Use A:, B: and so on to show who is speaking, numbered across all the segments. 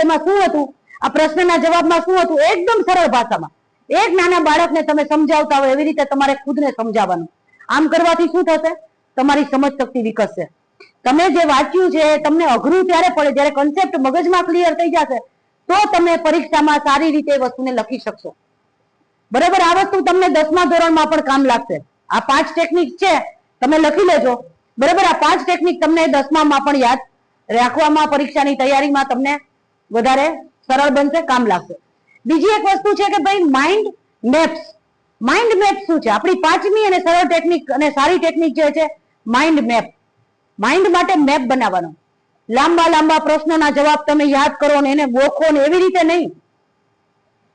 A: એમાં શું હતું, આ પ્રશ્નના જવાબમાં શું હતું, એકદમ સરળ ભાષામાં એક નાના બાળકને તમે સમજાવતા હોય એવી રીતે તમારે ખુદને સમજાવવાનું. આમ કરવાથી શું થશે, તમારી સમજ શક્તિ વિકસશે. તમે જે વાંચ્યું છે તમને અઘરું ત્યારે પડે જ્યારે કન્સેપ્ટ મગજમાં ક્લિયર થઈ જશે તો તમે પરીક્ષામાં સારી રીતે એ વસ્તુને લખી શકશો. બરાબર, આ વસ્તુ તમને 10મા ધોરણમાં પણ કામ લાગશે. આ 5 ટેકનિક છે, તમે લખી લેજો. બરાબર, આ 5 ટેકનિક તમને 10મામાં પણ યાદ રાખવામાં, પરીક્ષાની તૈયારીમાં તમને વધારે સરળ બનશે, કામ લાગશે. બીજી એક વસ્તુ છે કે ભાઈ માઇન્ડ મેપ્સ. માઇન્ડ મેપ શું છે? આપણી 5મી અને સરળ ટેકનિક અને સારી ટેકનિક જે છે માઇન્ડ મેપ. માઇન્ડ માટે મેપ બનાવવાનો. લાંબા લાંબા પ્રશ્નોના જવાબ તમે યાદ કરો ને એને ગોખો ને એવી રીતે નહીં.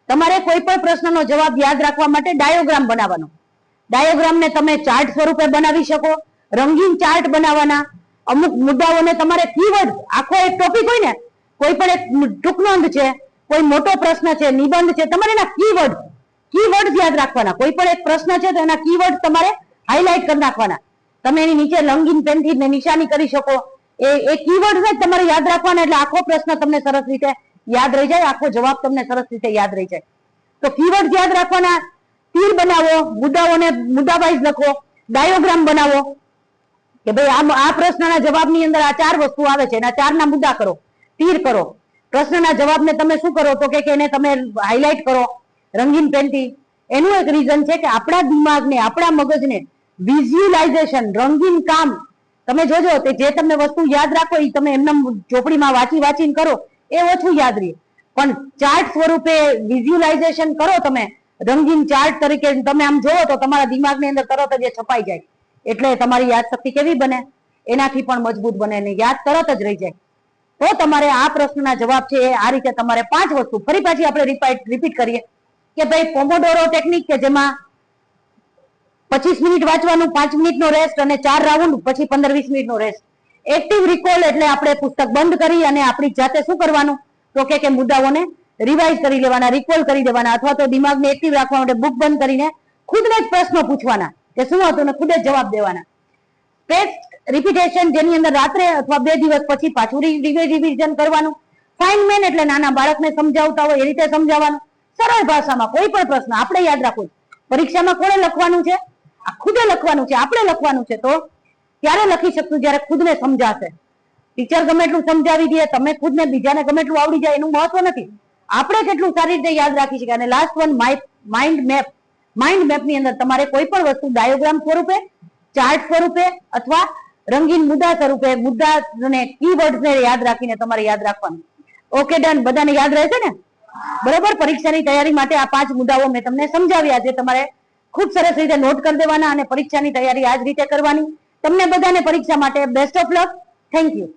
A: તમારે કોઈ પણ પ્રશ્નનો જવાબ યાદ રાખવા માટે ડાયોગ્રામ બનાવવાનો. ડાયોગ્રામને તમે ચાર્ટ સ્વરૂપે બનાવી શકો, રંગીન ચાર્ટ બનાવવાના. અમુક મુદ્દાઓને તમારે કીવર્ડ, આખો એક ટોપિક હોય ને, કોઈ પણ એક ટૂંકનોંધ છે, કોઈ મોટો પ્રશ્ન છે, નિબંધ છે, તમારે એના કીવર્ડ યાદ રાખવાના. કોઈ પણ એક પ્રશ્ન છે તો એના કીવર્ડ તમારે હાઇલાઇટ કરી નાખવાના. તમે એની નીચે રંગીન પેનથી નિશાની કરી શકો. એ કીવર્ડ જ તમારે યાદ રાખવાના, એટલે આખો પ્રશ્ન તમને સરસ રીતે યાદ રહી જાય, આખો જવાબ તમને સરસ રીતે યાદ રહી જાય. તો કીવર્ડ યાદ રાખવાના, તીર બનાવો, મુદ્દાઓને મુદ્દા વાઇઝ લખો, ડાયોગ્રામ બનાવો કે ભાઈ આ પ્રશ્નના જવાબની અંદર આ 4 વસ્તુ આવે છે, એના 4ના મુદ્દા કરો, તીર કરો. પ્રશ્નના જવાબને તમે શું કરો તો કે એને તમે હાઇલાઇટ કરો રંગીન પેનથી. એનું એક રીઝન છે કે આપણા દિમાગને, આપણા મગજને વિઝ્યુલાઇઝેશન, રંગીન કામ, તમે જોજો તે જે તમને વસ્તુ યાદ રાખો એ તમે એમને ચોપડીમાં વાંચીને કરો એ ઓછું યાદ રહે, પણ ચાર્ટ સ્વરૂપે વિઝ્યુલાઇઝેશન કરો તમે, રંગીન ચાર્ટ તરીકે તમે આમ જોવો તો તમારા દિમાગની અંદર તરત જ છપાઈ જાય. એટલે તમારી યાદશક્તિ કેવી બને, એનાથી પણ મજબૂત બને અને યાદ તરત જ રહી જાય. તો તમારે આ પ્રશ્નના જવાબ છે એ આ રીતે તમારે 5 વસ્તુ ફરી પાછી આપણે રિપીટ કરીએ કે ભાઈ પોમોડોરો ટેકનિક કે જેમાં 25 મિનિટ વાંચવાનું, 5 મિનિટનો રેસ્ટ અને 4 રાઉન્ડ, પછી 15-20 મિનિટનો રેસ્ટ. એક્ટિવ રિકોલ એટલે આપણે પુસ્તક બંધ કરી અને આપણી જાતે શું કરવાનું તો કે મુદ્દાઓને રિવાઇઝ કરી લેવાના, રિકોલ કરી દેવાના, અથવા તો દિમાગને એક્ટિવ રાખવા માટે બુક બંધ કરીને ખુદને જ પ્રશ્નો પૂછવાના કે શું હતું ને ખુદ જ જવાબ દેવાના. સ્પેસ્ડ રિપીટેશન, જેની અંદર રાત્રે અથવા 2 દિવસ પછી પાછું રિવિઝન કરવાનું. ફાઇનમેન એટલે નાના બાળકને સમજાવતા હોય એ રીતે સમજાવવાનું, સરળ ભાષામાં કોઈ પણ પ્રશ્ન આપણે યાદ રાખવું. પરીક્ષામાં કોણે લખવાનું છે? ખુદે લખવાનું છે, આપણે લખવાનું છે. તો ત્યારે લખી શકશું જ્યારે ખુદને સમજાશે. ટીચર ગમે એટલું સમજાવી દે, તમે ખુદને બીજાને ગમે એટલું આવડી જાય એનું મહત્વ નથી, આપણે કેટલું સારી રીતે યાદ રાખી શકીએ. અને last one mind map. Mind મેપની અંદર તમારે કોઈ પણ વસ્તુ ડાયોગ્રામ સ્વરૂપે, ચાર્ટ સ્વરૂપે અથવા રંગીન મુદ્દા સ્વરૂપે મુદ્દા અને કીવર્ડ્સને યાદ રાખીને તમારે યાદ રાખવાનું. Okay, done. બધાને યાદ રહેશે ને? બરોબર. પરીક્ષાની તૈયારી માટે આ 5 મુદ્દાઓ મેં તમને સમજાવ્યા, જે તમારે ખૂબ સરસ રીતે નોટ કરી દેવાના અને પરીક્ષાની તૈયારી આ જ રીતે કરવાની. તમને બધાને પરીક્ષા માટે best of luck. Thank you.